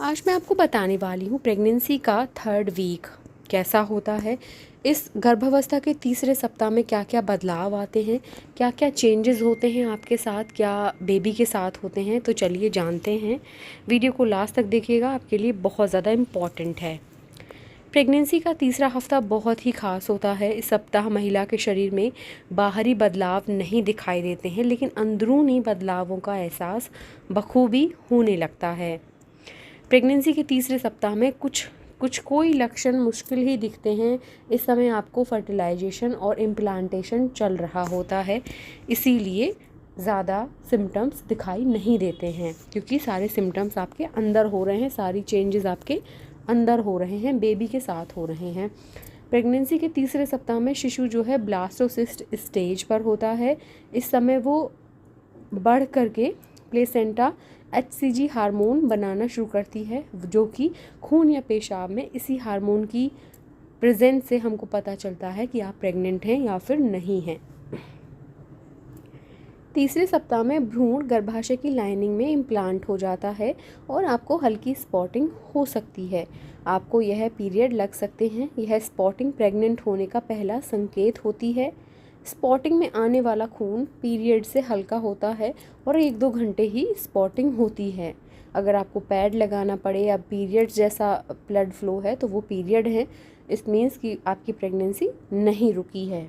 आज मैं आपको बताने वाली हूँ प्रेगनेंसी का थर्ड वीक कैसा होता है। इस गर्भावस्था के तीसरे सप्ताह में क्या क्या बदलाव आते हैं, क्या क्या चेंजेस होते हैं आपके साथ, क्या बेबी के साथ होते हैं। तो चलिए जानते हैं। वीडियो को लास्ट तक देखिएगा, आपके लिए बहुत ज़्यादा इम्पॉर्टेंट है। प्रेगनेंसी का तीसरा हफ्ता बहुत ही खास होता है। इस सप्ताह महिला के शरीर में बाहरी बदलाव नहीं दिखाई देते हैं, लेकिन अंदरूनी बदलावों का एहसास बखूबी होने लगता है। प्रेगनेंसी के तीसरे सप्ताह में कोई लक्षण मुश्किल ही दिखते हैं। इस समय आपको फर्टिलाइजेशन और इम्प्लांटेशन चल रहा होता है, इसीलिए ज़्यादा सिम्टम्स दिखाई नहीं देते हैं, क्योंकि सारे सिम्टम्स आपके अंदर हो रहे हैं, सारी चेंजेस आपके अंदर हो रहे हैं, बेबी के साथ हो रहे हैं। प्रेगनेंसी के तीसरे सप्ताह में शिशु जो है ब्लास्टोसिस्ट स्टेज पर होता है। इस समय वो बढ़ करके प्लेसेंटा HCG हार्मोन बनाना शुरू करती है, जो कि खून या पेशाब में इसी हार्मोन की प्रेजेंस से हमको पता चलता है कि आप प्रेग्नेंट हैं या फिर नहीं हैं। तीसरे सप्ताह में भ्रूण गर्भाशय की लाइनिंग में इम्प्लांट हो जाता है और आपको हल्की स्पॉटिंग हो सकती है। आपको यह पीरियड लग सकते हैं। यह स्पॉटिंग प्रेग्नेंट होने का पहला संकेत होती है। स्पॉटिंग में आने वाला खून पीरियड से हल्का होता है और 1-2 घंटे ही स्पॉटिंग होती है। अगर आपको पैड लगाना पड़े या पीरियड जैसा ब्लड फ्लो है तो वो पीरियड है। इस मीन्स कि आपकी प्रेगनेंसी नहीं रुकी है।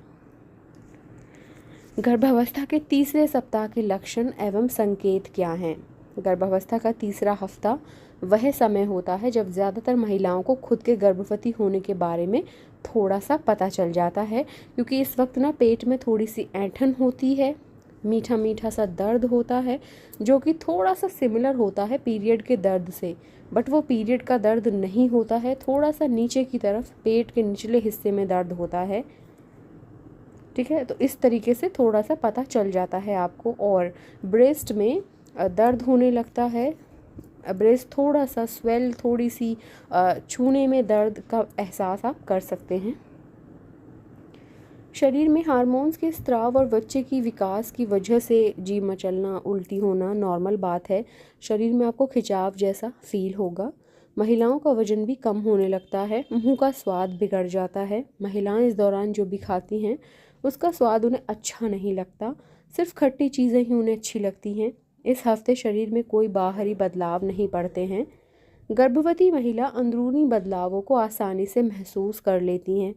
गर्भावस्था के तीसरे सप्ताह के लक्षण एवं संकेत क्या हैं? गर्भावस्था का तीसरा हफ्ता वह समय होता है जब ज़्यादातर महिलाओं को खुद के गर्भवती होने के बारे में थोड़ा सा पता चल जाता है, क्योंकि इस वक्त ना पेट में थोड़ी सी ऐंठन होती है, मीठा मीठा सा दर्द होता है, जो कि थोड़ा सा सिमिलर होता है पीरियड के दर्द से, बट वो पीरियड का दर्द नहीं होता है। थोड़ा सा नीचे की तरफ पेट के निचले हिस्से में दर्द होता है, ठीक है। तो इस तरीके से थोड़ा सा पता चल जाता है आपको। और ब्रेस्ट में दर्द होने लगता है, ब्रेस्ट थोड़ा सा स्वेल, थोड़ी सी छूने में दर्द का एहसास आप कर सकते हैं। शरीर में हार्मोन्स के स्त्राव और बच्चे की विकास की वजह से जी मचलना, उल्टी होना नॉर्मल बात है। शरीर में आपको खिंचाव जैसा फील होगा। महिलाओं का वजन भी कम होने लगता है। मुंह का स्वाद बिगड़ जाता है। महिलाएं इस दौरान जो भी खाती हैं उसका स्वाद उन्हें अच्छा नहीं लगता, सिर्फ खट्टी चीज़ें ही उन्हें अच्छी लगती हैं। इस हफ्ते शरीर में कोई बाहरी बदलाव नहीं पड़ते हैं। गर्भवती महिला अंदरूनी बदलावों को आसानी से महसूस कर लेती हैं।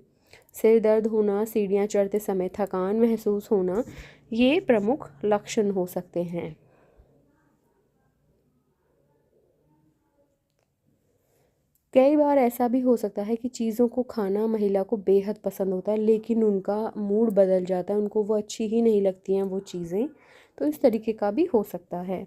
सिर दर्द होना, सीढ़ियाँ चढ़ते समय थकान महसूस होना, ये प्रमुख लक्षण हो सकते हैं। कई बार ऐसा भी हो सकता है कि चीज़ों को खाना महिला को बेहद पसंद होता है, लेकिन उनका मूड बदल जाता है, उनको वो अच्छी ही नहीं लगती हैं वो चीज़ें। तो इस तरीके का भी हो सकता है।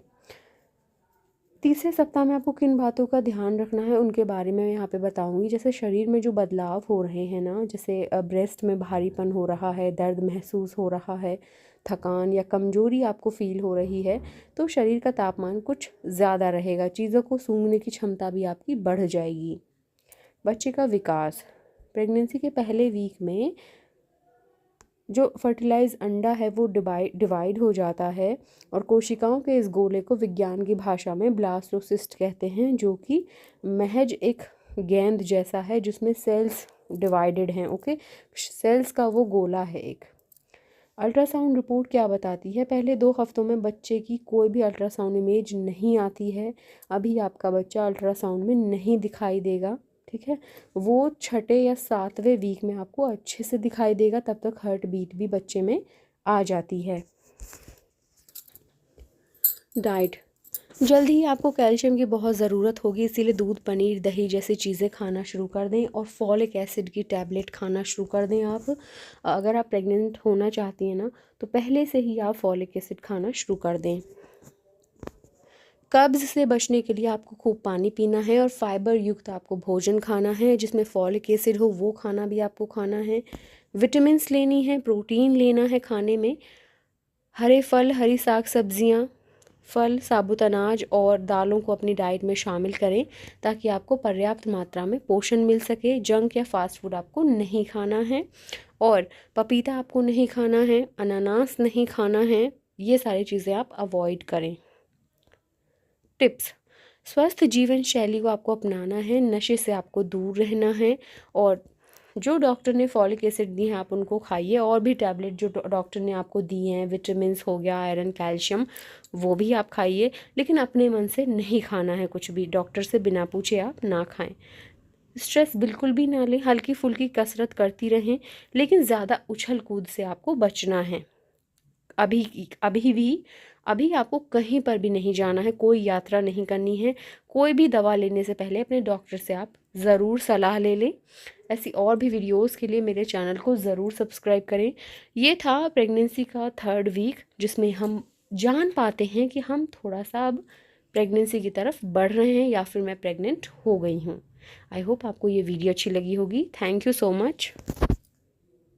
तीसरे सप्ताह में आपको किन बातों का ध्यान रखना है उनके बारे में मैं यहाँ पे बताऊँगी। जैसे शरीर में जो बदलाव हो रहे हैं ना, जैसे ब्रेस्ट में भारीपन हो रहा है, दर्द महसूस हो रहा है, थकान या कमजोरी आपको फील हो रही है, तो शरीर का तापमान कुछ ज़्यादा रहेगा। चीज़ों को सूंघने की क्षमता भी आपकी बढ़ जाएगी। बच्चे का विकास, प्रेगनेंसी के पहले वीक में जो फर्टिलाइज अंडा है वो डिवाइड हो जाता है और कोशिकाओं के इस गोले को विज्ञान की भाषा में ब्लास्टोसिस्ट कहते हैं, जो कि महज एक गेंद जैसा है जिसमें सेल्स डिवाइडेड हैं। ओके, सेल्स का वो गोला है एक। अल्ट्रासाउंड रिपोर्ट क्या बताती है? पहले 2 हफ्तों में बच्चे की कोई भी अल्ट्रासाउंड इमेज नहीं आती है। अभी आपका बच्चा अल्ट्रासाउंड में नहीं दिखाई देगा, ठीक है। वो 6ठे या 7वें वीक में आपको अच्छे से दिखाई देगा। तब तक हार्ट बीट भी बच्चे में आ जाती है। डाइट, जल्द ही आपको कैल्शियम की बहुत ज़रूरत होगी, इसीलिए दूध, पनीर, दही जैसी चीज़ें खाना शुरू कर दें और फॉलिक एसिड की टैबलेट खाना शुरू कर दें। आप अगर आप प्रेग्नेंट होना चाहती हैं ना, तो पहले से ही आप फॉलिक एसिड खाना शुरू कर दें। कब्ज़ से बचने के लिए आपको खूब पानी पीना है और फाइबर युक्त आपको भोजन खाना है, जिसमें फॉलिक एसिड हो वो खाना भी आपको खाना है। विटामिन्स लेनी है, प्रोटीन लेना है खाने में। हरे फल, हरी साग सब्जियाँ, फल, साबुत अनाज और दालों को अपनी डाइट में शामिल करें, ताकि आपको पर्याप्त मात्रा में पोषण मिल सके। जंक या फास्ट फूड आपको नहीं खाना है और पपीता आपको नहीं खाना है, अनानास नहीं खाना है। ये सारी चीज़ें आप अवॉइड करें। टिप्स, स्वस्थ जीवन शैली को आपको अपनाना है, नशे से आपको दूर रहना है, और जो डॉक्टर ने फॉलिक एसिड दी है आप उनको खाइए, और भी टैबलेट जो डॉक्टर ने आपको दिए हैं, विटामिन्स हो गया, आयरन, कैल्शियम, वो भी आप खाइए, लेकिन अपने मन से नहीं खाना है कुछ भी, डॉक्टर से बिना पूछे आप ना खाएं। स्ट्रेस बिल्कुल भी ना लें, हल्की फुल्की कसरत करती रहें, लेकिन ज़्यादा उछल कूद से आपको बचना है। अभी अभी भी अभी आपको कहीं पर भी नहीं जाना है, कोई यात्रा नहीं करनी है, कोई भी दवा लेने से पहले अपने डॉक्टर से आप ज़रूर सलाह ले लें। ऐसी और भी वीडियोस के लिए मेरे चैनल को ज़रूर सब्सक्राइब करें। ये था प्रेगनेंसी का 3rd वीक, जिसमें हम जान पाते हैं कि हम थोड़ा सा अब प्रेगनेंसी की तरफ बढ़ रहे हैं या फिर मैं प्रेग्नेंट हो गई हूँ। आई होप आपको ये वीडियो अच्छी लगी होगी। Thank you so much.